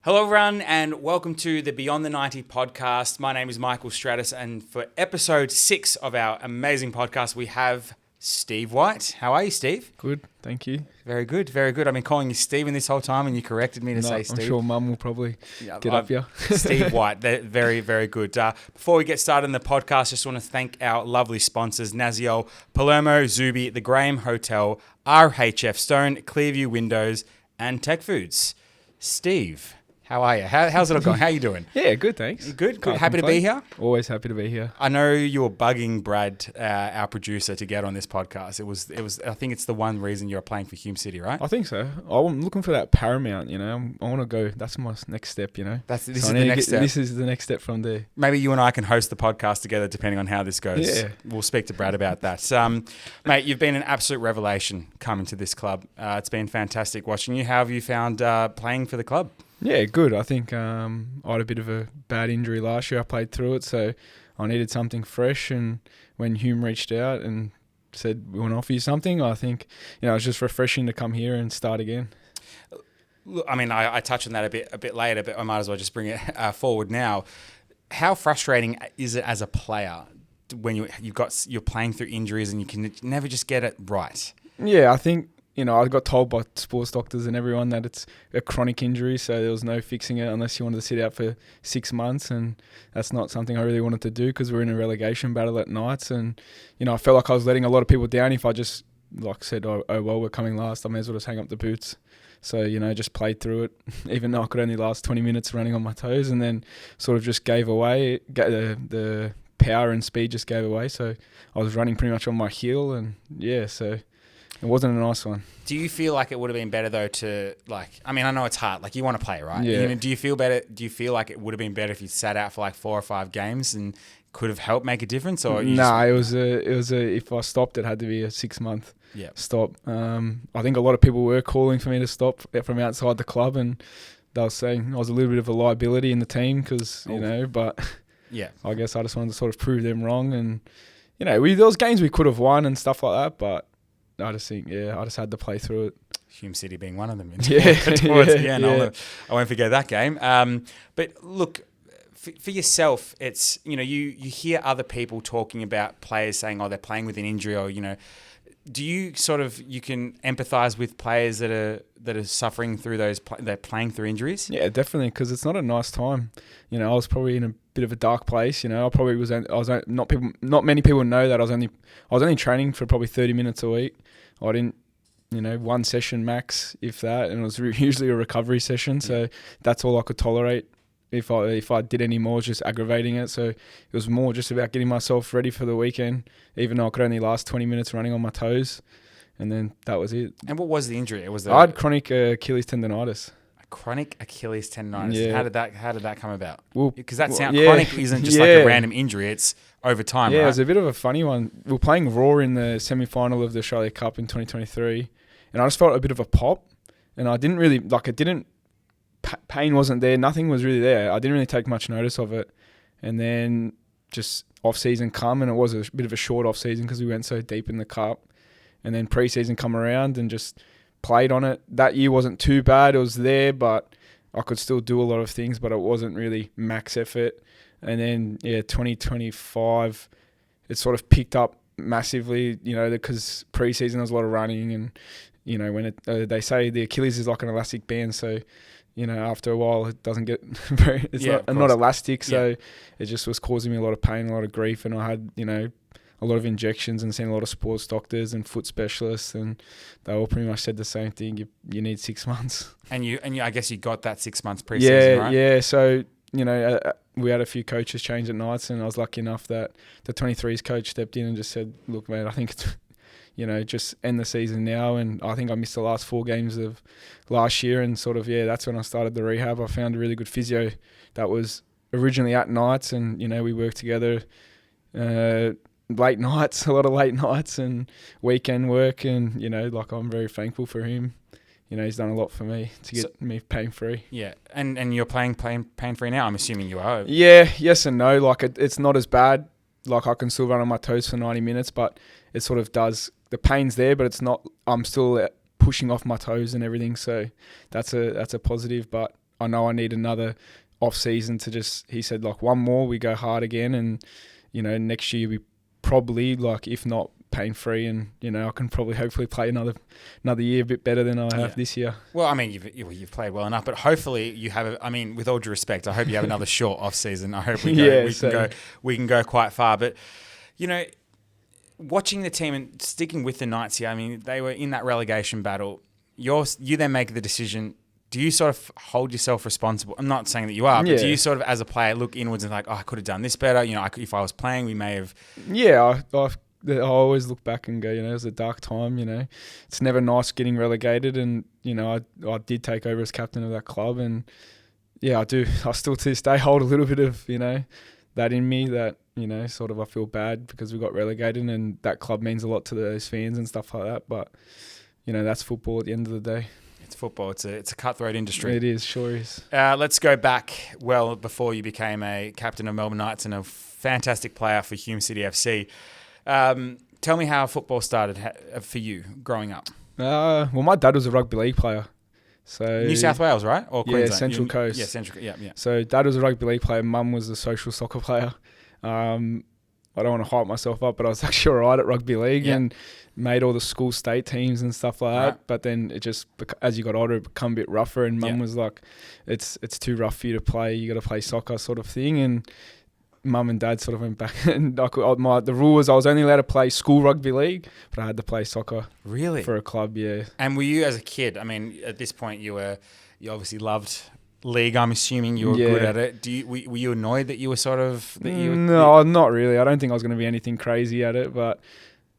Hello everyone and welcome to the Beyond the 90 podcast. My name is Michael Stratus and for episode 6 of our amazing podcast we have Steve Whyte. How are you, Steve? Good, thank you. Very good, very good. I've been calling you Steven this whole time and you corrected me to say Steve. I'm sure Mum will probably get up here. Steve Whyte, very, very good. Before we get started in the podcast, just want to thank our lovely sponsors, Naziol, Palermo, Zuby, the Graham Hotel, RHF Stone, Clearview Windows and Tech Foods. Steve, how are you? How's it all going? How are you doing? Yeah, good, thanks. Good. Happy to be here? Always happy to be here. I know you were bugging Brad, our producer, to get on this podcast. It was. I think it's the one reason you're applying for Hume City, right? I think so. I'm looking for that Paramount, I want to go. That's my next step, This is the next step. This is the next step from there. Maybe you and I can host the podcast together depending on how this goes. Yeah. We'll speak to Brad about that. Mate, you've been an absolute revelation coming to this club. It's been fantastic watching you. How have you found playing for the club? Yeah, good. I think I had a bit of a bad injury last year. I played through it, so I needed something fresh. And when Hume reached out and said, we want to offer you something, I think, it was just refreshing to come here and start again. Look, I mean, I touched on that a bit later, but I might as well just bring it forward now. How frustrating is it as a player when you're playing through injuries and you can never just get it right? Yeah, I think, I got told by sports doctors and everyone that it's a chronic injury, so there was no fixing it unless you wanted to sit out for 6 months, and that's not something I really wanted to do because we're in a relegation battle at nights, and, I felt like I was letting a lot of people down if I just, said, oh well, we're coming last, I may as well just hang up the boots. So, just played through it, even though I could only last 20 minutes running on my toes, and then sort of just gave away, the power and speed just gave away, so I was running pretty much on my heel, and so it wasn't a nice one. Do you feel like it would have been better though to I know it's hard. You want to play, right? Yeah. Do you feel better? Do you feel like it would have been better if you sat out for 4 or 5 games and could have helped make a difference? Or it was a if I stopped, it had to be a 6-month stop. I think a lot of people were calling for me to stop from outside the club, and they were saying I was a little bit of a liability in the team because but yeah, I guess I just wanted to sort of prove them wrong, and there was games we could have won and stuff like that, but I just think, I just had to play through it. Hume City being one of them. Yeah. I won't forget that game. But look, for yourself, it's, you hear other people talking about players saying, they're playing with an injury, or, do you you can empathise with players that are suffering through they're playing through injuries? Yeah, definitely, because it's not a nice time. I was probably in a bit of a dark place. I probably was. Not many people know that I was only training for probably 30 minutes a week. I didn't, one session max, if that, and it was usually a recovery session. So that's all I could tolerate. If I did any more, it was just aggravating it. So it was more just about getting myself ready for the weekend, even though I could only last 20 minutes running on my toes. And then that was it. And what was the injury? I had chronic Achilles tendonitis. Chronic Achilles tendonitis. Yeah. How did that come about? Because chronic isn't just a random injury. It's over time, right? It was a bit of a funny one. We were playing Raw in the semi-final of the Australia Cup in 2023, and I just felt a bit of a pop, and I didn't really pain wasn't there. Nothing was really there. I didn't really take much notice of it, and then just off-season come, and it was a bit of a short off-season because we went so deep in the cup, and then pre-season come around and just played on it. That year wasn't too bad. It was there, but I could still do a lot of things, but it wasn't really max effort. And then, 2025, it sort of picked up massively, because pre-season there was a lot of running, and, when they say the Achilles is like an elastic band, so, after a while it doesn't get not elastic, so it just was causing me a lot of pain, a lot of grief, and I had, a lot of injections and seen a lot of sports doctors and foot specialists, and they all pretty much said the same thing. You need 6 months. And you, I guess you got that 6 months pre-season, right? Yeah. So, we had a few coaches change at nights, and I was lucky enough that the 23s coach stepped in and just said, look, man, I think it's, just end the season now. And I think I missed the last 4 games of last year, and sort of, that's when I started the rehab. I found a really good physio that was originally at nights, and, we worked together, late nights, a lot of late nights and weekend work, and I'm very thankful for him. He's done a lot for me to get me pain-free. Yeah, and you're playing pain-free now, I'm assuming you are. Yeah, yes and no. It's not as bad. I can still run on my toes for 90 minutes, but it sort of does, the pain's there, but it's not, I'm still pushing off my toes and everything, so that's a positive, but I know I need another off season to just, he said, like, one more, we go hard again, and, you know, next year we probably, like, if not pain free, and, you know, I can probably hopefully play another year a bit better than I have this year. Well, I mean, you've played well enough, but hopefully you have. I mean, with all due respect, I hope you have another short off season. I hope we can go quite far. But you know, watching the team and sticking with the Knights here, I mean, they were in that relegation battle. You then make the decision. Do you sort of hold yourself responsible? I'm not saying that you are, but do you sort of, as a player, look inwards and like, oh, I could have done this better. You know, if I was playing, we may have. Yeah, I always look back and go, you know, it was a dark time, you know. It's never nice getting relegated, and, you know, I did take over as captain of that club, and, yeah, I do. I still to this day hold a little bit of, you know, that in me, that, you know, sort of I feel bad because we got relegated, and that club means a lot to those fans and stuff like that, but, you know, that's football at the end of the day. It's football. It's a cutthroat industry. It is, sure is. Let's go back well before you became a captain of Melbourne Knights and a fantastic player for Hume City FC. Tell me how football started for you growing up. Well, my dad was a rugby league player. So New South Wales, right? Or Queensland? Yeah, Central Coast. Yeah, Central. Yeah. So dad was a rugby league player. Mum was a social soccer player. I don't want to hype myself up, but I was actually all right at rugby league and made all the school state teams and stuff like that. But then it just, as you got older, it became a bit rougher. And Mum was like, "It's too rough for you to play. You got to play soccer," sort of thing. And Mum and Dad sort of went back, and the rule was I was only allowed to play school rugby league, but I had to play soccer. Really? For a club, yeah. And were you, as a kid? I mean, at this point, you obviously loved league. I'm assuming you were good at it. Were you annoyed that you were sort of No, not really. I don't think I was going to be anything crazy at it, but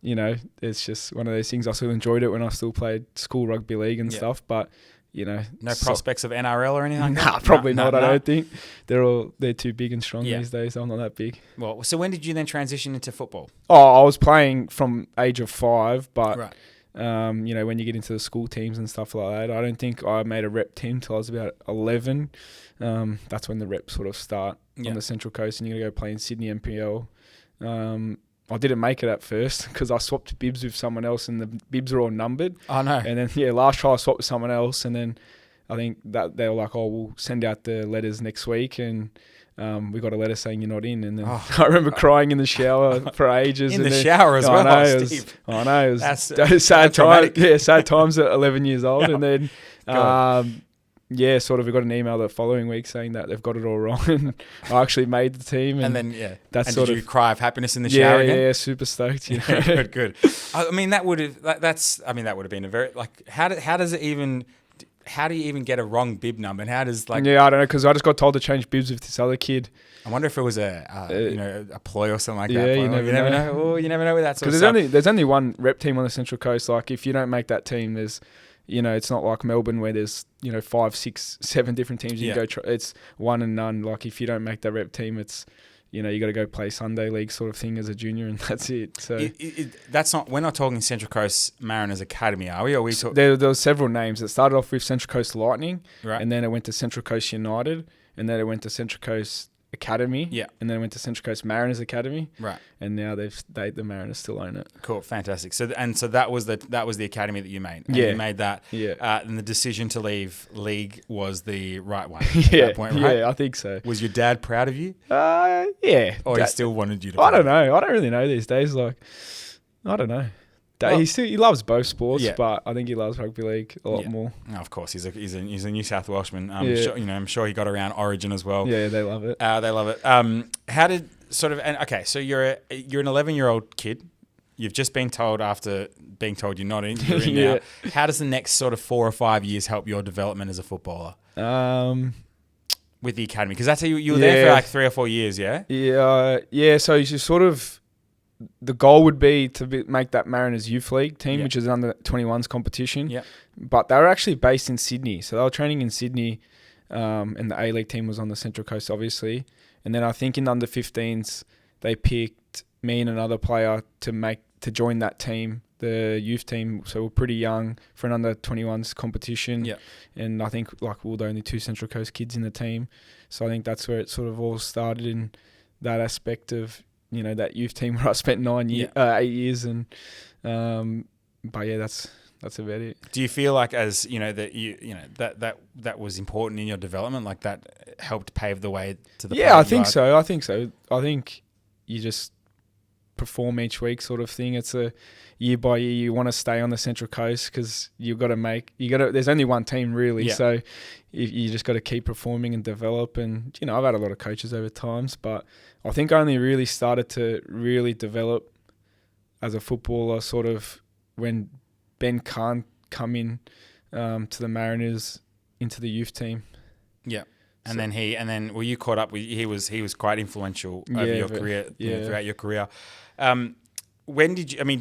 you know, it's just one of those things. I still enjoyed it when I still played school rugby league and stuff, but. You know, no prospects of NRL or anything like that? Nah, probably not. I don't think they're too big and strong these days. I'm not that big. Well, so when did you then transition into football? Oh, I was playing from age of 5, but you know, when you get into the school teams and stuff like that, I don't think I made a rep team till I was about 11. That's when the reps sort of start on the Central Coast, and you got to go play in Sydney NPL. I didn't make it at first because I swapped bibs with someone else, and the bibs are all numbered. Oh, no. And then, last try I swapped with someone else, and then I think that they were like, "Oh, we'll send out the letters next week," and we got a letter saying you're not in. And then I remember crying in the shower for ages. In the shower as well, Steve. I know. It was sad times. Yeah, sad times at 11 years old. And then, sort of we got an email the following week saying that they've got it all wrong, and I actually made the team. And then, that's and sort did you cry of happiness in the shower again? Yeah, super stoked. You know? Good. I mean, that would have been a very, like, how do you even get a wrong bib number? And how does, like... Yeah, I don't know, because I just got told to change bibs with this other kid. I wonder if it was a ploy or something like that. You never know. Oh, you never know with that sort of stuff. Because there's only one rep team on the Central Coast. Like, if you don't make that team, there's... You know, it's not like Melbourne where there's, 5, 6, 7 different teams you can go it's one and none. Like, if you don't make that rep team, it's, you got to go play Sunday league sort of thing as a junior, and that's it. So we're not talking Central Coast Mariners Academy, are we? Or we there were several names. It started off with Central Coast Lightning, and then it went to Central Coast United, and then it went to Central Coast Academy, and then it went to Central Coast Mariners Academy, and now the Mariners still own it. Cool, fantastic. So that was the academy that you made. And you made that. And the decision to leave league was the right one at that point, right? Yeah, I think so. Was your dad proud of you? Yeah. Or he still wanted you to? I don't know. I don't really know these days. Like, I don't know. He loves both sports, but I think he loves rugby league a lot more. No, of course, he's a New South Welshman. I'm sure he got around Origin as well. Yeah, they love it. They love it. How did sort of? So you're an 11-year-old kid. You've just been told after being told you're not in. You're in now. How does the next sort of 4 or 5 years help your development as a footballer? With the academy, because that's how you were there for like 3 or 4 years. Yeah. Yeah. So you sort of. The goal would be to make that Mariners Youth League team, which is an under 21s competition. Yeah. But they were actually based in Sydney. So they were training in Sydney, and the A-League team was on the Central Coast, obviously. And then I think in under 15s, they picked me and another player to join that team, the youth team. So we're pretty young for an under 21s competition. Yeah. And I think we were the only 2 Central Coast kids in the team. So I think that's where it sort of all started in that aspect of, that youth team where I spent 8 years, and but yeah, that's about it. Do you feel like that that was important in your development, like that helped pave the way to the Yeah, I think so. I think you just perform each week sort of thing. It's a year by year. You want to stay on the Central Coast because there's only one team really. So you just got to keep performing and develop. And, I've had a lot of coaches over times, but I think I only really started to really develop as a footballer sort of when Ben Kahn come in to the Mariners into the youth team. Yeah. And then you caught up with, he was quite influential over your career, throughout your career. When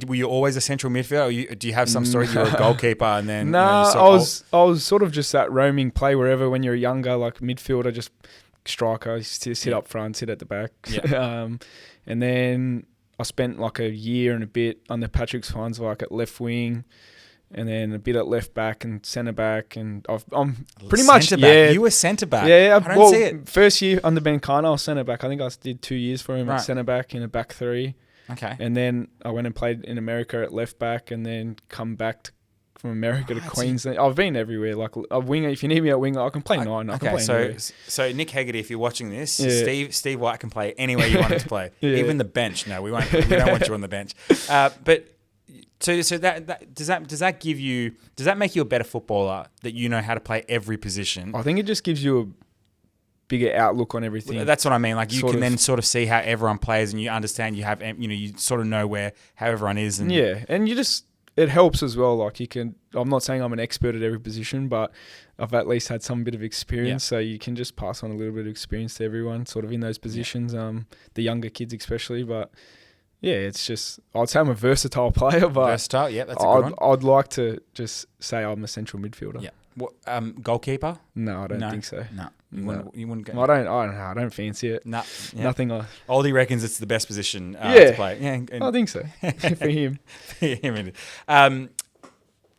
were you always a central midfielder? Or do you have some story you were a goalkeeper and then? I was sort of just that roaming play wherever when you're younger, like midfielder, just striker, sit up front, sit at the back. Yeah. And then I spent like a year and a bit under Patrick's Fines, like at left wing, and then a bit at left back and centre back, and I'm pretty much You were centre back. Yeah, I don't see it. First year under Ben Kahn, I was centre back. I think I did 2 years for him at centre back in a back three. Okay. And then I went and played in America at left back, and then come back from America to Queensland. I've been everywhere. Like a winger, if you need me at winger, I can play 9. I can play anywhere. So Nick Hegarty, if you're watching this, Steve Whyte can play anywhere you want him to play, even the bench. No, we won't. We don't want you on the bench. But so that does that make you a better footballer that you know how to play every position? I think it just gives you a bigger outlook on everything. Well, that's what I mean. Like you can then sort of see how everyone plays, and you understand. You have you sort of know how everyone is. And and you just. It helps as well. Like I'm not saying I'm an expert at every position, but I've at least had some bit of experience. So you can just pass on a little bit of experience to everyone sort of in those positions, the younger kids especially. But yeah, it's just, I'd say I'm a versatile player, but versatile, yeah, that's a good one. I'd like to just say I'm a central midfielder. Yeah. What, goalkeeper? No, I don't think so. No. You wouldn't go. I don't know. I don't fancy it. No. Yeah. Nothing. Oldie reckons it's the best position to play. Yeah, I think so. For him.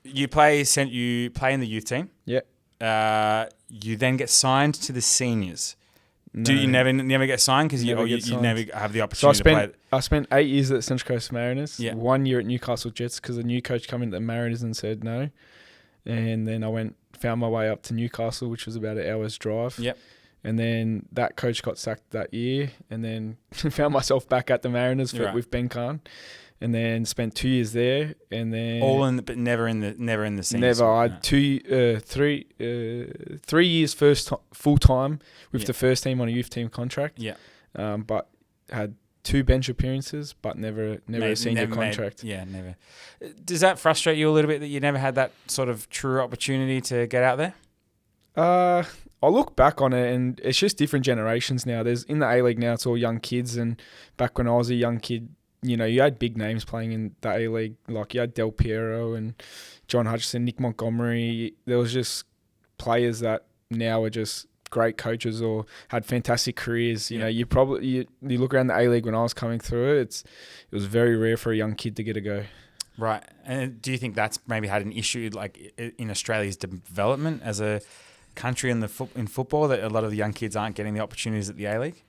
You play in the youth team. Yeah. You then get signed to the seniors. No. Do you never get signed because you never have the opportunity to play? I spent 8 years at Central Coast Mariners. Yeah. 1 year at Newcastle Jets because a new coach came into the Mariners and said no. And then I found my way up to Newcastle, which was about an hour's drive. Yep. And then that coach got sacked that year, and then found myself back at the Mariners with Ben Kahn, and then spent 2 years there, and then but never in the seniors. Never. I had 3 years full time with the first team on a youth team contract. Yeah. But had 2 bench appearances, but never a senior contract. Never. Does that frustrate you a little bit that you never had that sort of true opportunity to get out there? I look back on it, and it's just different generations now. There's in the A-League now, it's all young kids, and back when I was a young kid, you had big names playing in the A-League, like you had Del Piero and John Hutchison, Nick Montgomery. There was just players that now are just great coaches or had fantastic careers. You know, you look around the A-League when I was coming through it, it was very rare for a young kid to get a go. Right. And do you think that's maybe had an issue like in Australia's development as a country in football, that a lot of the young kids aren't getting the opportunities at the A-League?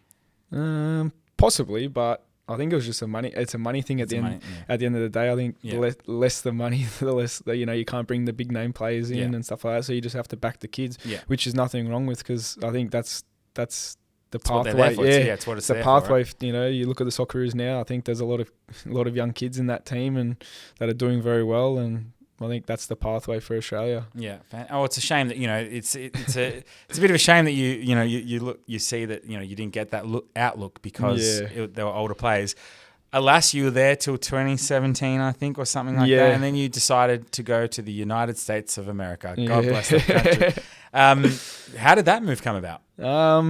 Possibly, but I think it was just it's a money thing at the end of the day. I think the less the money, the less you can't bring the big name players in and stuff like that. So you just have to back the kids, which is nothing wrong with, because I think that's the pathway. It's what it's the pathway. Right? You look at the Socceroos now. I think there's a lot of young kids in that team and that are doing very well, and I think that's the pathway for Australia. Yeah. Oh, it's a shame that it's a bit of a shame that you see that you didn't get that outlook because they were older players. Alas, you were there till 2017, I think, or something like that, and then you decided to go to the United States of America. God bless that country. How did that move come about? How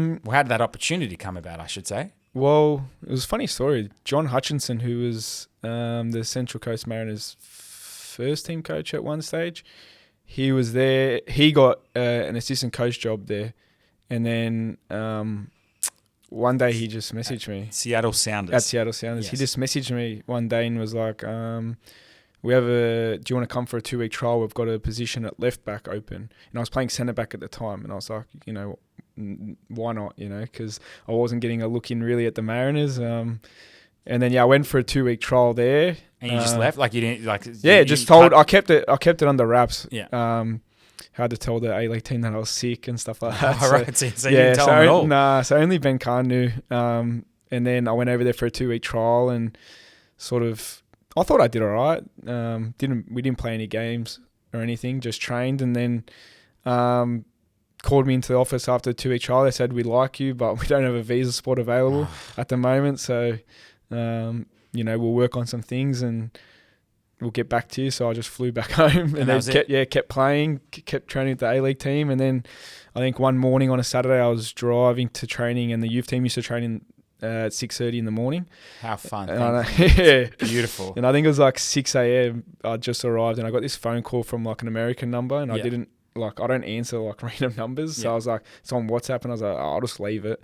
did that opportunity come about, I should say? Well, it was a funny story. John Hutchinson, who was the Central Coast Mariners' first team coach at one stage, he was there. He got an assistant coach job there, and then one day he just messaged me. Seattle Sounders. At Seattle Sounders. Yes. He just messaged me one day and was like, do you want to come for a 2-week trial? We've got a position at left back open. And I was playing centre back at the time, and I was like, why not, because I wasn't getting a look in really at the Mariners. And then, I went for a 2-week trial there. And you just left? Like, you didn't, like... Yeah, just told... I kept it under wraps. Yeah. Had to tell the A-League team that I was sick and stuff like that. Right. So you didn't tell them at all? Nah, so only Ben Khan knew. And then I went over there for a 2-week trial and sort of... I thought I did all right. We didn't play any games or anything, just trained. And then called me into the office after the 2-week trial. They said, we like you, but we don't have a visa spot available at the moment. So, we'll work on some things and... we'll get back to you. So I just flew back home and then kept playing, kept training with the A-League team. And then I think one morning on a Saturday I was driving to training and the youth team used to train at 6:30 in the morning. How fun. Yeah. Beautiful. And I think it was like 6 a.m. I just arrived and I got this phone call from like an American number and I don't answer like random numbers. So I was like, it's on WhatsApp and I was like, I'll just leave it.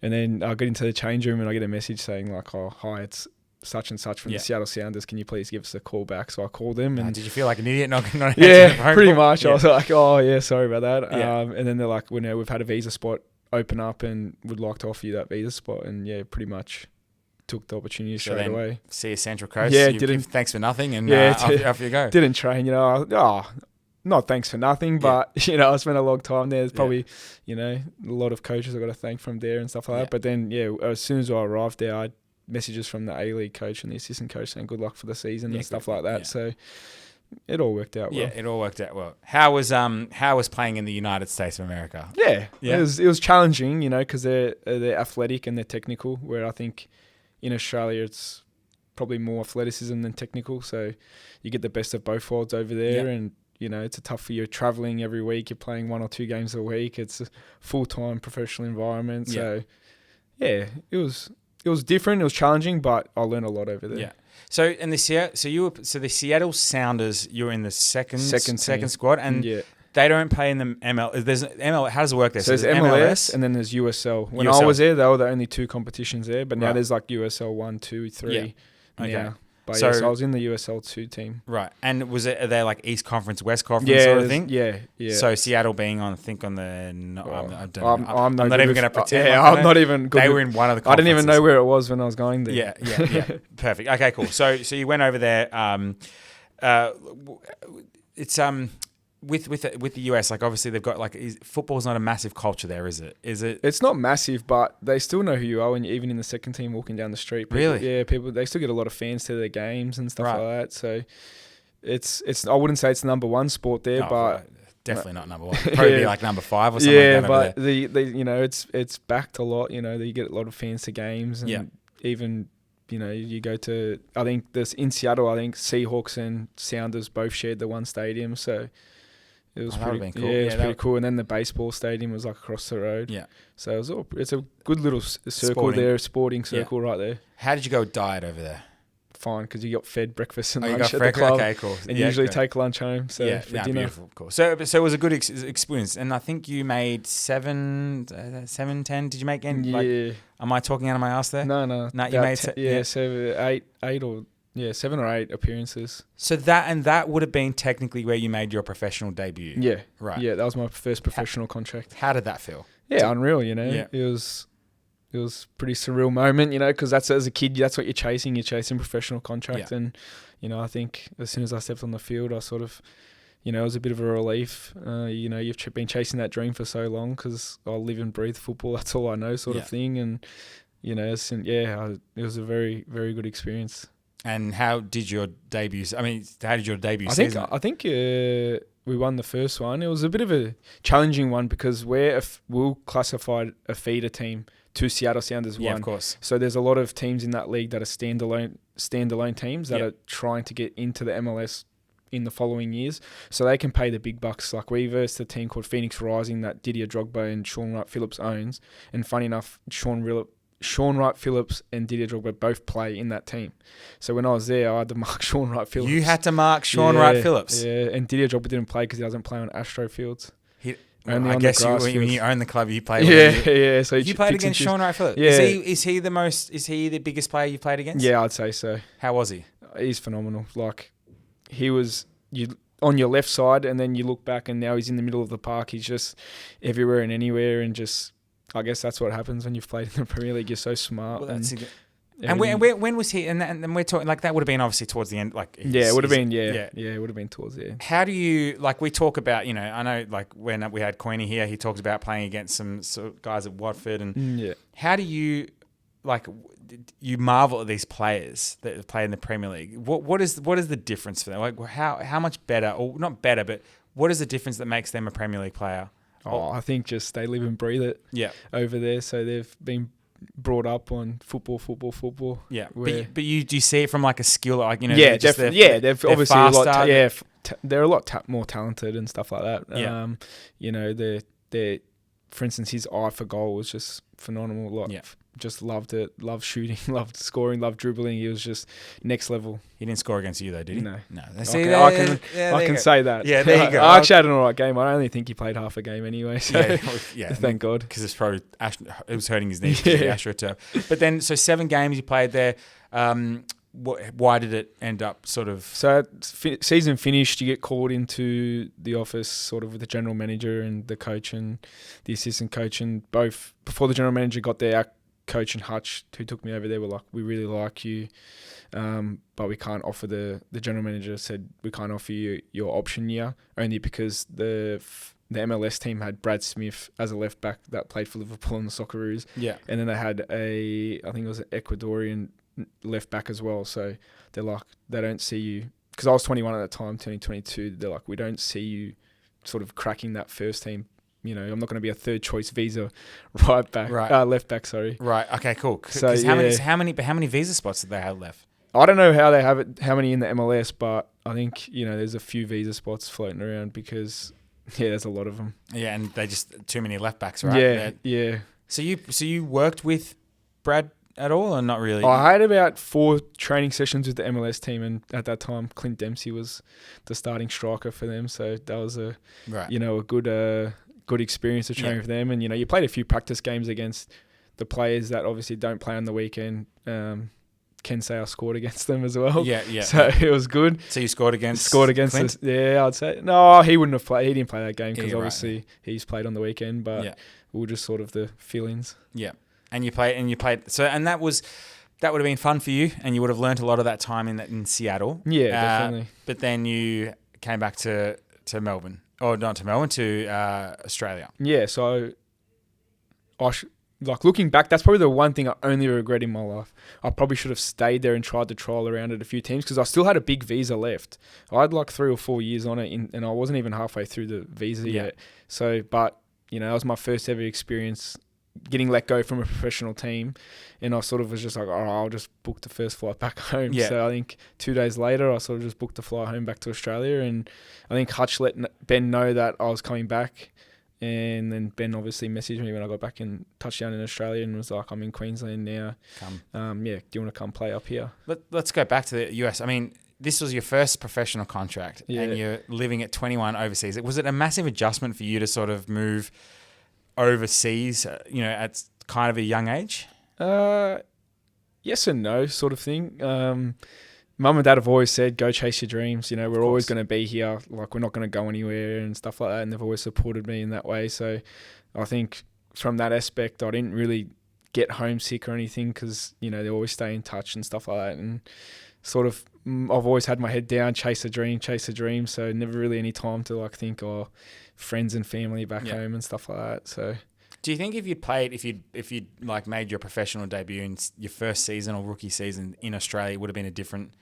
And then I get into the change room and I get a message saying like, oh, hi, it's such and such from the Seattle Sounders. Can you please give us a call back? So I called them. And did you feel like an idiot not answering the phone pretty call? much. Yeah. I was like, oh yeah, sorry about that. Yeah. And then they're like, well, we've had a visa spot open up and would like to offer you that visa spot. And pretty much took the opportunity straight away. See you Central Coast. Yeah, thanks for nothing and off you go. Didn't train, not thanks for nothing, but I spent a long time there. There's probably, a lot of coaches I got to thank from there and stuff like that. But then, as soon as I arrived there, I messages from the A-League coach and the assistant coach saying good luck for the season and stuff like that. So it all worked out well. Yeah, it all worked out well. How was playing in the United States of America? Yeah. It was challenging, because they're athletic and they're technical, where I think in Australia it's probably more athleticism than technical. So you get the best of both worlds over there and it's a tough year traveling every week. You're playing 1 or 2 games a week. It's a full-time professional environment. So it was different. It was challenging, but I learned a lot over there. Yeah. So in the the Seattle Sounders, you're in the second squad, and they don't play in the ML. There's ML. How does it work there? So there's MLS and then there's USL. When I was there, they were the only 2 competitions there, but now there's like USL 1, 2, 3. Yeah. Okay. Now. But so I was in the USL 2 team. Right. And are they like East Conference, West Conference sort of thing? Yeah. So Seattle being on the... I'm not even going to pretend. I'm not even good. They were in one of the conferences. I didn't even know where it was when I was going there. Yeah. Perfect. Okay, cool. So you went over there. It's... With the US, like obviously they've got football's not a massive culture there, is it? It's not massive, but they still know who you are when you're even in the second team walking down the street. Really? Yeah, they still get a lot of fans to their games and stuff like that. So it's I wouldn't say it's number 1 sport there, but definitely not number 1. Probably be like number 5 or something. Yeah, but it's backed a lot. You get a lot of fans to games, and even. You go to in Seattle. I think Seahawks and Sounders both shared the one stadium, so. It was pretty cool. Yeah, it was pretty cool. And then the baseball stadium was like across the road. Yeah. So it's a good little circle sporting circle right there. How did you go diet over there? Fine, because you got fed breakfast and lunch at the club. Okay, cool. And usually take lunch home. So for dinner. Beautiful, cool. So it was a good experience. And I think you made 7, 10. Did you make any? Yeah. Am I talking out of my ass there? No. You made 7, 8 or... Yeah, 7 or 8 appearances. So that would have been technically where you made your professional debut. Yeah. Right. Yeah, that was my first professional contract. How did that feel? Yeah, unreal, Yeah. It was a pretty surreal moment, because that's as a kid, that's what you're chasing. You're chasing professional contract. Yeah. And, I think as soon as I stepped on the field, I sort of, it was a bit of a relief. You've been chasing that dream for so long because I live and breathe football. That's all I know sort of thing. And, it was a very, very good experience. And how did your debut season? I think we won the first one. It was a bit of a challenging one because we'll classified a feeder team to Seattle Sounders 1. Yeah, of course. So there's a lot of teams in that league that are standalone teams that are trying to get into the MLS in the following years. So they can pay the big bucks. Like we versed a team called Phoenix Rising that Didier Drogba and Sean Wright-Phillips owns. And funny enough, Sean Wright-Phillips and Didier Drogba both play in that team. So when I was there, I had to mark Sean Wright-Phillips. You had to mark Sean Wright-Phillips? Yeah, and Didier Drogba didn't play because he doesn't play on Astro fields. I guess when you own the club, you play. Yeah. So you played against Sean Wright-Phillips. Yeah. Is he the biggest player you played against? Yeah, I'd say so. How was he? He's phenomenal. Like he was on your left side, and then you look back, and now he's in the middle of the park. He's just everywhere and anywhere, and just. I guess that's what happens when you've played in the Premier League. You're so smart. And when was he? And then we're talking like that would have been obviously towards the end. Like it would have been. Yeah, it would have been towards the end. How do you like? We talk about I know like when we had Queenie here, he talked about playing against some guys at Watford, and how do you like? You marvel at these players that play in the Premier League. What is the difference for them? Like how much better, or not better, but what is the difference that makes them a Premier League player? I think just they live and breathe it. Yeah. Over there, so they've been brought up on football. Yeah, but do you see it from like a skill, like Yeah, definitely. They've obviously a lot. They're a lot more talented and stuff like that. Yeah. They're for instance, his eye for goal was just phenomenal. Just loved it. Loved shooting. Loved scoring. Loved dribbling. He was just next level. He didn't score against you though, did he? No. I can say that. Yeah, there you go. I actually had an alright game. I only think he played half a game anyway. So thank God. Because it's probably it was hurting his knee. AstroTurf. But then, so 7 games you played there. Why did it end up sort of? So season finished, you get called into the office sort of with the general manager and the coach and the assistant coach, and both before the general manager got there, our coach and Hutch, who took me over there, were like, we really like you, but we can't offer the general manager said we can't offer you your option year, only because the MLS team had Brad Smith as a left back that played for Liverpool and the Socceroos. Yeah. And then they had I think it was an Ecuadorian left back as well. So they're like, they don't see you, because I was 21 at the time, turning 22. They're like, we don't see you sort of cracking that first team. I'm not going to be a third choice visa left back. Sorry. Right. Okay. Cool. So how many visa spots did they have left? I don't know how they have it, how many in the MLS, but I think there's a few visa spots floating around because there's a lot of them. Yeah, and they just too many left backs, right? Yeah. So you worked with Brad at all, or not really? I had about 4 training sessions with the MLS team, and at that time, Clint Dempsey was the starting striker for them. So that was a good experience to train with them. And you played a few practice games against the players that obviously don't play on the weekend. Can say I scored against them as well. Yeah. So it was good. So you scored against us. Yeah, I'd say. No, he wouldn't have played. He didn't play that game because obviously he's played on the weekend. But we were just sort of the fill-ins. Yeah. And you played. So and that would have been fun for you, and you would have learnt a lot of that time in Seattle. Yeah, definitely. But then you came back to Melbourne, or not to Melbourne, to Australia. Yeah. So looking back, that's probably the one thing I only regret in my life. I probably should have stayed there and tried to trial around at a few teams, because I still had a big visa left. I had like 3 or 4 years on it, and I wasn't even halfway through the visa yet. So, but that was my first ever experience getting let go from a professional team, and I sort of was just like, I'll just book the first flight back home. Yeah. So I think 2 days later, I sort of just booked the flight home back to Australia, and I think Hutch let Ben know that I was coming back. And then Ben obviously messaged me when I got back and touched down in Australia and was like, I'm in Queensland now. Do you want to come play up here? Let's go back to the US. I mean, this was your first professional contract, and you're living at 21 overseas. Was it a massive adjustment for you to sort of move overseas, at kind of a young age? Yes and no sort of thing. Mum and Dad have always said, go chase your dreams. We're always going to be here. Like, we're not going to go anywhere and stuff like that. And they've always supported me in that way. So I think from that aspect, I didn't really get homesick or anything, because, they always stay in touch and stuff like that. And sort of, I've always had my head down, chase a dream. So never really any time to think, friends and family back home and stuff like that. So do you think if you'd made your professional debut in your first season or rookie season in Australia, it would have been a different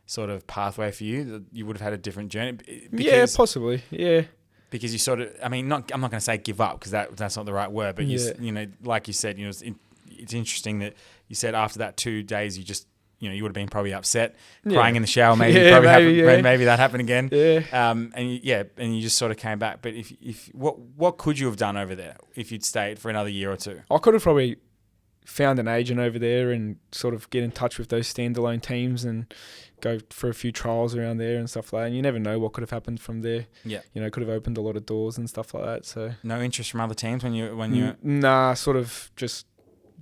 sort of pathway for you? You would have had a different journey? Possibly. Yeah. Because you sort of, I'm not going to say give up, because that's not the right word, but like you said, it's interesting that you said after that 2 days, you just, you would have been probably upset, crying in the shower, maybe maybe that happened again. Yeah. And you just sort of came back. But what could you have done over there if you'd stayed for another year or two? I could have probably found an agent over there and sort of get in touch with those standalone teams and go for a few trials around there and stuff like that. And you never know what could have happened from there. Yeah. Could have opened a lot of doors and stuff like that. So no interest from other teams when you Nah, sort of just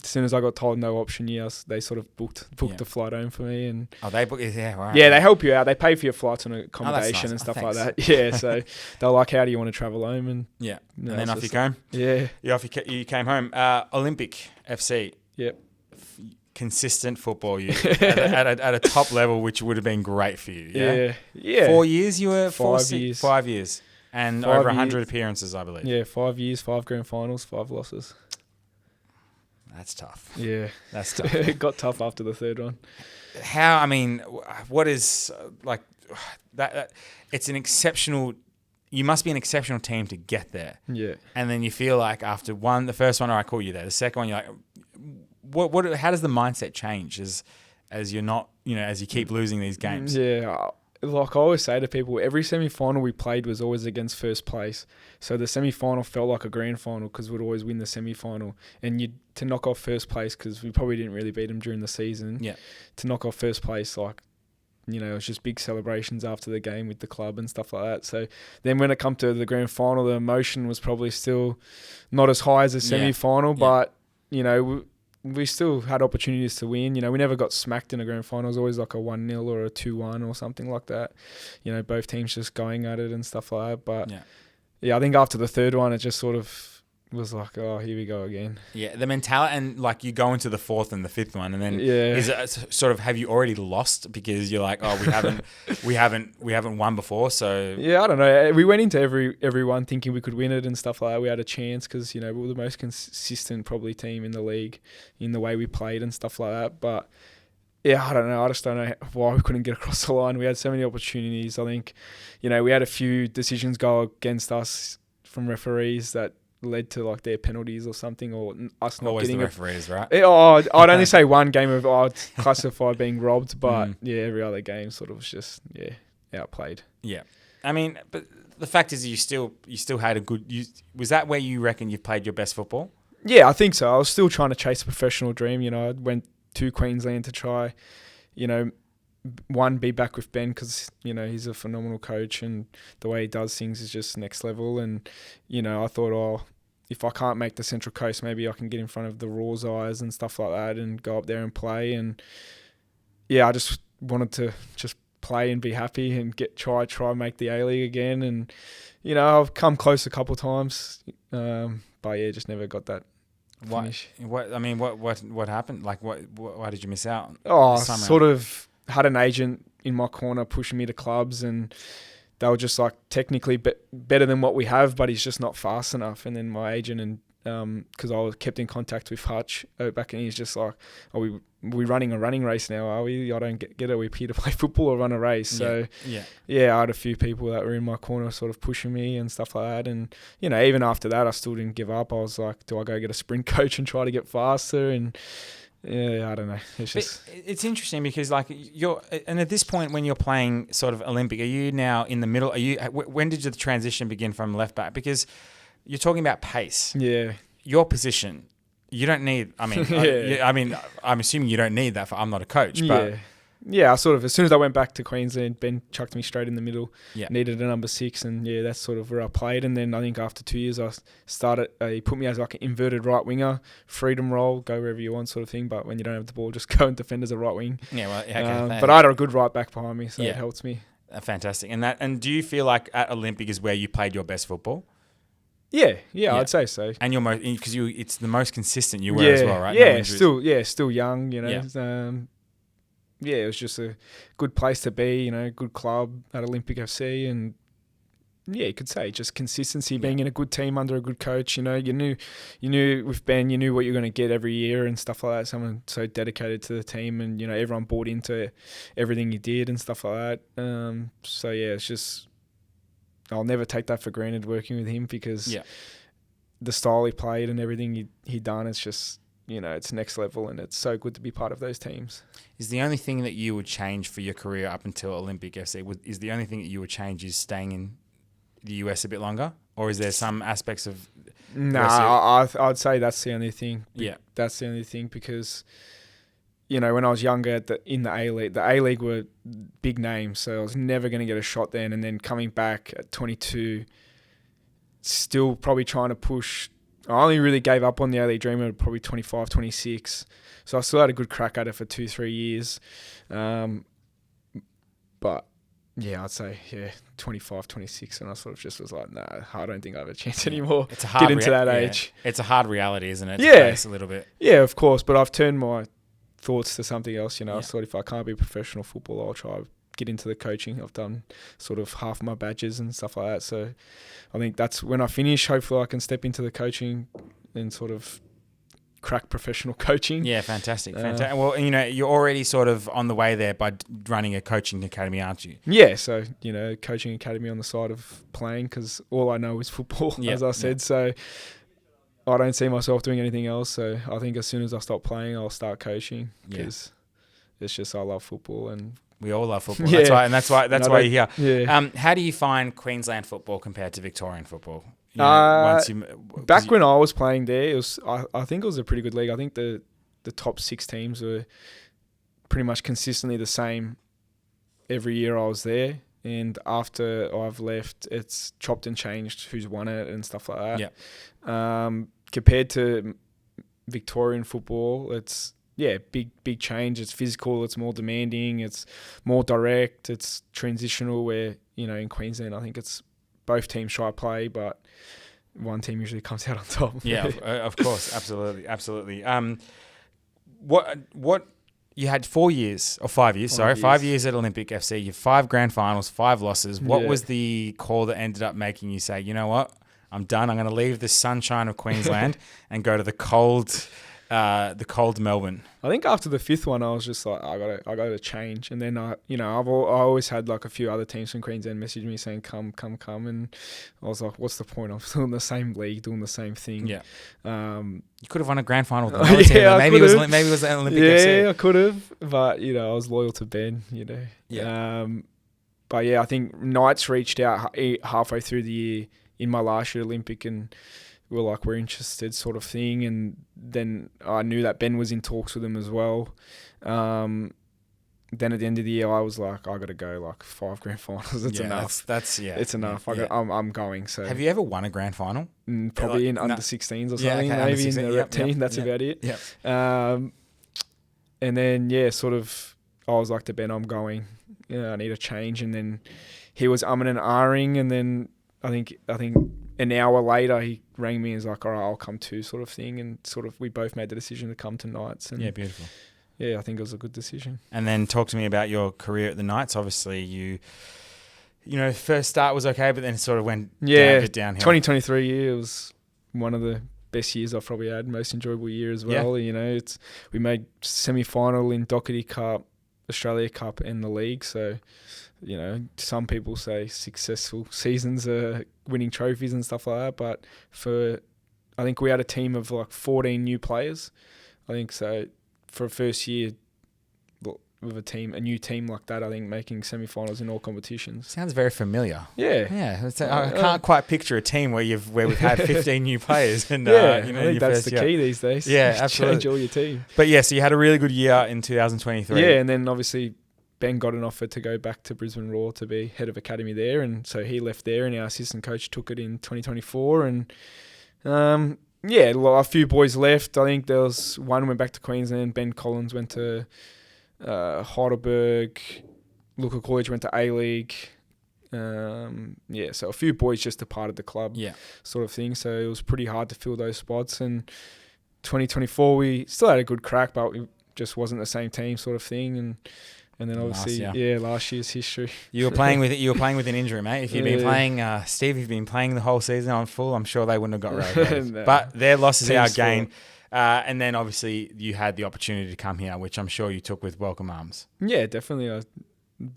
as soon as I got told no option years, they sort of booked the flight home for me. And they book? Yeah, right. Yeah, they help you out. They pay for your flights and accommodation and stuff like that. Yeah, so they're like, how do you want to travel home? And and then off you came. Yeah. You came home. Olympic FC. Yep. consistent football you at a top level, which would have been great for you. Yeah. 4 years you were 5 years. 5 years and 5 over 100 years. appearances, I believe. Yeah, 5 years, 5 grand finals, 5 losses. That's tough. Yeah, That's tough. it got tough after the third one. How? I mean, what is like that? It's an exceptional. You must be an exceptional team to get there. Yeah. And then you feel like after the first one, I call you there. The second one, you're like, what? How does the mindset change as you're not, as you keep losing these games? Yeah. Like I always say to people, every semi-final we played was always against first place. So the semi-final felt like a grand final because we'd always win the semi-final. And to knock off first place, because we probably didn't really beat them during the season. Yeah. To knock off first place, like, it was just big celebrations after the game with the club and stuff like that. So then when it come to the grand final, the emotion was probably still not as high as the semi-final, but, we still had opportunities to win. We never got smacked in a grand final. It was always like a 1-0 or a 2-1 or something like that. Both teams just going at it and stuff like that. But, I think after the third one, it just sort of was like, oh, here we go again. Yeah, the mentality, and like you go into the fourth and the fifth one, and then is it sort of, have you already lost because you're like, oh, we haven't won before, so I don't know. We went into everyone thinking we could win it and stuff like that. We had a chance because we were the most consistent probably team in the league in the way we played and stuff like that. But I don't know. I just don't know why we couldn't get across the line. We had so many opportunities. I think we had a few decisions go against us from referees that led to like their penalties or something, or us not always getting the referees, right? I'd only say one game of I'd classify being robbed, but every other game sort of was just outplayed. Yeah, I mean, but the fact is, you still had a good. Was that where you reckon you played your best football? Yeah, I think so. I was still trying to chase a professional dream. I went to Queensland to try, be back with Ben because, he's a phenomenal coach and the way he does things is just next level. And, I thought, if I can't make the Central Coast, maybe I can get in front of the Raw's eyes and stuff like that and go up there and play. And, I just wanted to just play and be happy and try make the A-League again. And, I've come close a couple of times, but, just never got that finish. What happened? Like, why did you miss out? Sort of had an agent in my corner pushing me to clubs, and they were just like technically better than what we have, but he's just not fast enough. And then my agent, and because I was kept in contact with Hutch back, and he's just like, "Are we running a running race now? Are we? I don't get it. Are we here to play football or run a race?" So I had a few people that were in my corner sort of pushing me and stuff like that. And even after that, I still didn't give up. I was like, do I go get a sprint coach and try to get faster? And I don't know. It's interesting because like and at this point when you're playing sort of Olympic, are you now in the middle? When did the transition begin from left back? Because you're talking about pace. Yeah. Your position, you don't need. I mean, I'm assuming you don't need that. I'm not a coach, but I sort of, as soon as I went back to Queensland, Ben chucked me straight in the middle. Yeah. Needed a number 6, and that's sort of where I played. And then I think after 2 years, I started. He put me as like an inverted right winger, freedom role, go wherever you want, sort of thing. But when you don't have the ball, just go and defend as a right wing. Yeah, well, okay. But I had a good right back behind me, so it helped me. Fantastic. And do you feel like at Olympic is where you played your best football? Yeah, I'd say so. And you're because it's the most consistent you were as well, right? Yeah, still young, it was just a good place to be, good club at Olympic FC, and you could say just consistency, being in a good team under a good coach. You knew with Ben, you knew what you're going to get every year and stuff like that. Someone so dedicated to the team, and everyone bought into everything he did and stuff like that. It's just, I'll never take that for granted working with him because the style he played and everything he done, it's just, it's next level, and it's so good to be part of those teams. Is the only thing that you would change for your career up until Olympic FC, is the only thing that you would change is staying in the US a bit longer? Or is there some aspects of... I'd say that's the only thing. Yeah. That's the only thing because, when I was younger in the A-League were big names, so I was never going to get a shot then. And then coming back at 22, still probably trying to push... I only really gave up on the A-League dream at probably 25, 26. So I still had a good crack at it for 2-3 years. But, I'd say, 25, 26. And I sort of just was like, nah, I don't think I have a chance anymore. It's a hard get into that age. It's a hard reality, isn't it? To face a little bit. Yeah, of course. But I've turned my thoughts to something else. I thought if I can't be a professional footballer, I'll try get into the coaching. I've done sort of half my badges and stuff like that. So I think that's when I finish. Hopefully I can step into the coaching and sort of crack professional coaching. Yeah, fantastic. Well, you're already sort of on the way there by running a coaching academy, aren't you? Yeah, so, coaching academy on the side of playing, because all I know is football, as I said. So I don't see myself doing anything else. So I think as soon as I stop playing, I'll start coaching, because it's just I love football, and we all love football. That's why you're here. Yeah. How do you find Queensland football compared to Victorian football? Back when I was playing there, I think it was a pretty good league. I think the top 6 teams were pretty much consistently the same every year I was there. And after I've left, it's chopped and changed who's won it and stuff like that. Yeah. Compared to Victorian football, it's big change. It's physical. It's more demanding. It's more direct. It's transitional. Where in Queensland, I think it's both teams try to play, but one team usually comes out on top. Yeah, of course, absolutely. What you had 4 years or 5 years? 5 years at Olympic FC. You have 5 grand finals, 5 losses. What was the call that ended up making you say, you know what, I'm done. I'm going to leave the sunshine of Queensland and go to the cold Melbourne? I think after the 5th one, I was just like, I got to change. And then I always had like a few other teams from Queensland message me saying, come. And I was like, what's the point? I'm still in the same league, doing the same thing. Yeah. You could have won a grand final. Maybe it was an Olympic FC. Yeah, I could have. But, I was loyal to Ben, Yeah. But yeah, I think Knights reached out halfway through the year in my last year Olympic, and we're interested, sort of thing. And then I knew that Ben was in talks with them as well. Then at the end of the year, I was like, I got to go, like 5 grand finals. It's enough. It's enough. I'm going. So have you ever won a grand final? Probably in under 16s or something, maybe in the rep team. That's about it. Yeah. And then sort of, I was like to Ben, I'm going. I need a change. And then he was umming and ahhing, and then I think an hour later, he rang me and was like, all right, I'll come too, sort of thing. And sort of we both made the decision to come to Knights. And beautiful. Yeah, I think it was a good decision. And then talk to me about your career at the Knights. Obviously, you first start was okay, but then it sort of went downhill. 2023 year was one of the best years I've probably had, most enjoyable year as well. We made semi-final in Doherty Cup, Australia Cup and the league. So, some people say successful seasons are winning trophies and stuff like that. But I think we had a team of like 14 new players. I think so for a first year with a new team like that, I think making semi-finals in all competitions. Sounds very familiar. Yeah. I can't quite picture a team where we've had 15 new players. And, I think that's the key these days. Yeah, absolutely. Change all your team. But so you had a really good year in 2023. Yeah, and then obviously Ben got an offer to go back to Brisbane Roar to be head of academy there, and so he left there, and our assistant coach took it in 2024, and a few boys left. I think there was one went back to Queensland. Ben Collins went to Heidelberg. Luca College went to A-League. So a few boys just departed the club, sort of thing. So it was pretty hard to fill those spots. And 2024, we still had a good crack, but we just wasn't the same team, sort of thing. And then obviously, last year's history. You were playing with an injury, mate. If you'd been playing, Steve, if you'd been playing the whole season on full, I'm sure they wouldn't have got relegated. No. But their loss is our gain. And then obviously you had the opportunity to come here, which I'm sure you took with welcome arms. Yeah, definitely.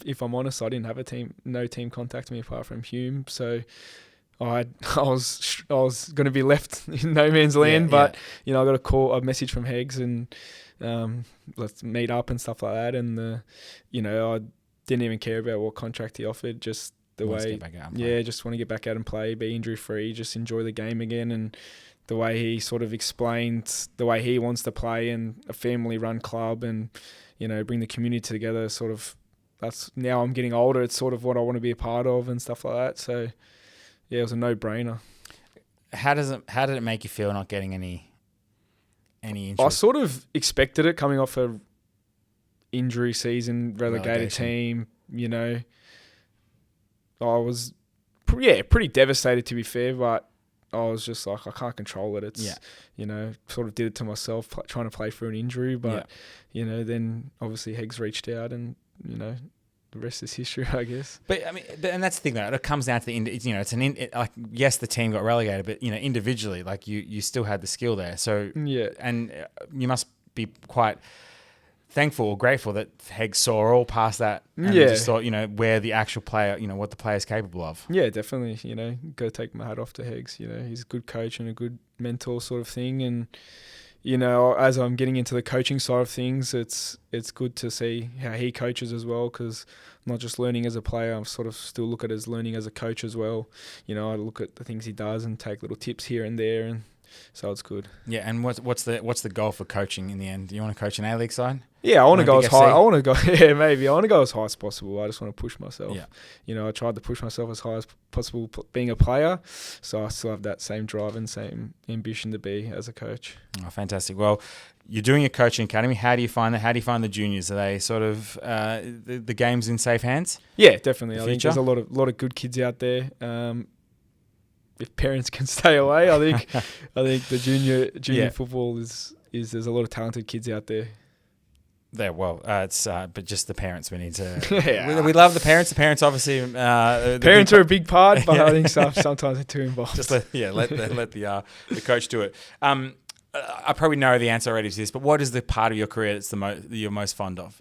If I'm honest, I didn't have no team contact me apart from Hume. So I was going to be left in no man's land. But I got a message from Heggs and. Let's meet up and stuff like that, and I didn't even care about what contract he offered, just the way just want to get back out and play, be injury free, just enjoy the game again. And the way he sort of explained the way he wants to play and a family run club, and bring the community together, sort of that's now I'm getting older, it's sort of what I want to be a part of and stuff like that. So it was a no-brainer. How did it make you feel not getting any interest? I sort of expected it coming off a injury season, relegated team, I was pretty devastated, to be fair, but I was just like, I can't control it. It's, sort of did it to myself, trying to play through an injury. But, then obviously Hegs reached out and, the rest is history, I guess. But I mean, and that's the thing though. It comes down to yes, the team got relegated, but individually, like you still had the skill there. So and you must be quite thankful or grateful that Hegs saw all past that and just thought, where the actual player, what the player's capable of. Yeah, definitely. Got to take my hat off to Hegs. He's a good coach and a good mentor sort of thing. And, as I'm getting into the coaching side of things, it's good to see how he coaches as well, because I'm not just learning as a player, I'm sort of still look at it as learning as a coach as well. I look at the things he does and take little tips here and there, and so it's good. Yeah, and what's the goal for coaching in the end? Do you want to coach an A-League side? Yeah, I want to go as high. I want to go. Yeah, maybe I want to go as high as possible. I just want to push myself. Yeah. I tried to push myself as high as possible being a player, so I still have that same drive and same ambition to be as a coach. Oh, fantastic. Well, you're doing a coaching academy. How do you find that? How do you find the juniors? Are they sort of the game's in safe hands? Yeah, definitely. I think there's a lot of good kids out there. If parents can stay away, I think the junior football is there's a lot of talented kids out there. It's but just the parents we need to. We love the parents. The parents obviously. Parents are a big part, but I think sometimes they're too involved. Just let the coach do it. I probably know the answer already to this, but what is the part of your career that's that you're most fond of?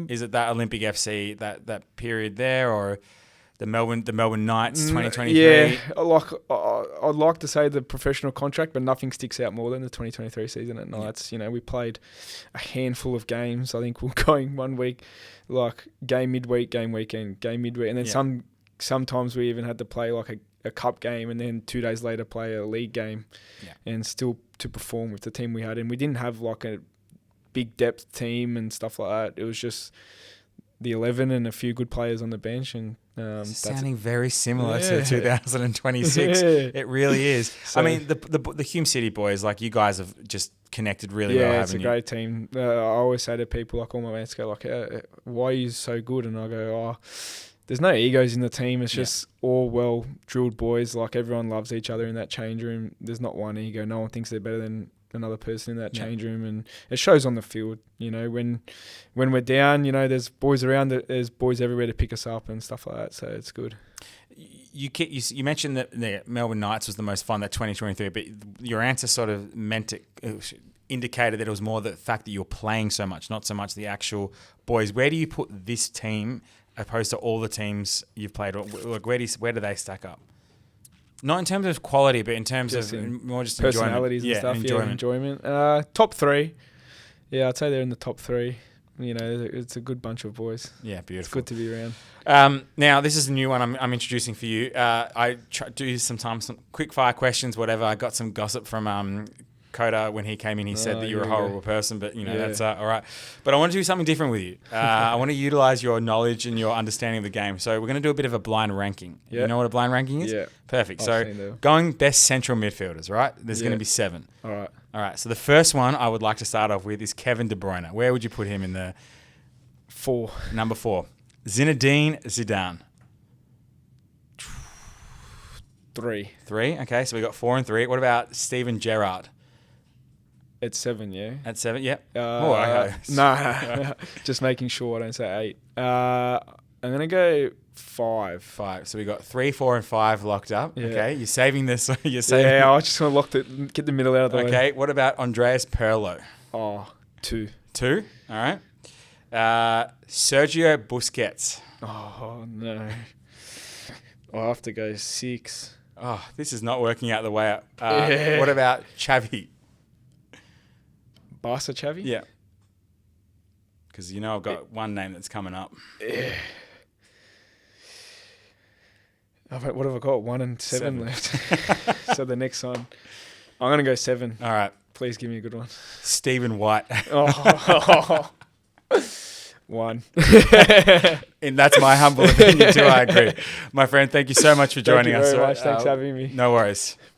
Is it that Olympic FC that period there, or the Melbourne Knights 2023? Yeah, I'd like to say the professional contract, but nothing sticks out more than the 2023 season at Knights. We played a handful of games. I think we're going 1 week, like game midweek, game weekend, game midweek, and then sometimes we even had to play like a cup game and then 2 days later play a league game, and still to perform with the team we had. And we didn't have like a big depth team and stuff like that. It was just the 11 and a few good players on the bench, and sounding very similar to 2026. It really is. So, I mean, the Hume City boys, like you guys have just connected really well, haven't you? Yeah, it's a great team. I always say to people, like all my mates go, like, why are you so good? And I go, there's no egos in the team. It's just all well-drilled boys. Like everyone loves each other in that change room. There's not one ego. No one thinks they're better than another person in that change room, and it shows on the field. When we're down, there's boys around, there's boys everywhere to pick us up and stuff like that. So it's good. You mentioned that the Melbourne Knights was the most fun, that 2023, but your answer sort of indicated that it was more the fact that you're playing so much, not so much the actual boys. Where do you put this team opposed to all the teams you've played? Like where do they stack up? Not in terms of quality, but in terms of more just personalities enjoyment. And stuff. Enjoyment. Top three. Yeah, I'd say they're in the top three. It's a good bunch of boys. Yeah, beautiful. It's good to be around. Now, this is a new one I'm introducing for you. I do some quick fire questions, whatever. I got some gossip from Coda when he came in. He said that you're a horrible person, but that's all right. But I want to do something different with you. I want to utilize your knowledge and your understanding of the game. So we're going to do a bit of a blind ranking. Yeah. You know what a blind ranking is? Yeah. Perfect. So going best central midfielders, right? There's going to be 7. All right. So the first one I would like to start off with is Kevin De Bruyne. Where would you put him in the 4? Number 4. Zinedine Zidane. 3. 3. Okay. So we got 4 and 3. What about Steven Gerrard? At 7, yeah. At 7, yep. Okay. No. Just making sure I don't say 8. I'm going to go 5. 5. So we got 3, 4, and 5 locked up. Yeah. Okay. You're saving this. I just want to get the middle out of the way. Okay. What about Andreas Pirlo? 2. 2? All right. Sergio Busquets. Oh, no. I'll have to go 6. Oh, this is not working out the way up. What about Xavi? Barca Xavi? Yeah. Because I've got one name that's coming up. Yeah. What have I got? 1 and 7 left. So the next one. I'm going to go 7. All right. Please give me a good one. Stephen Whyte. 1. And that's my humble opinion too. I agree. My friend, thank you so much for joining us. Thank you very much. Thanks for having me. No worries.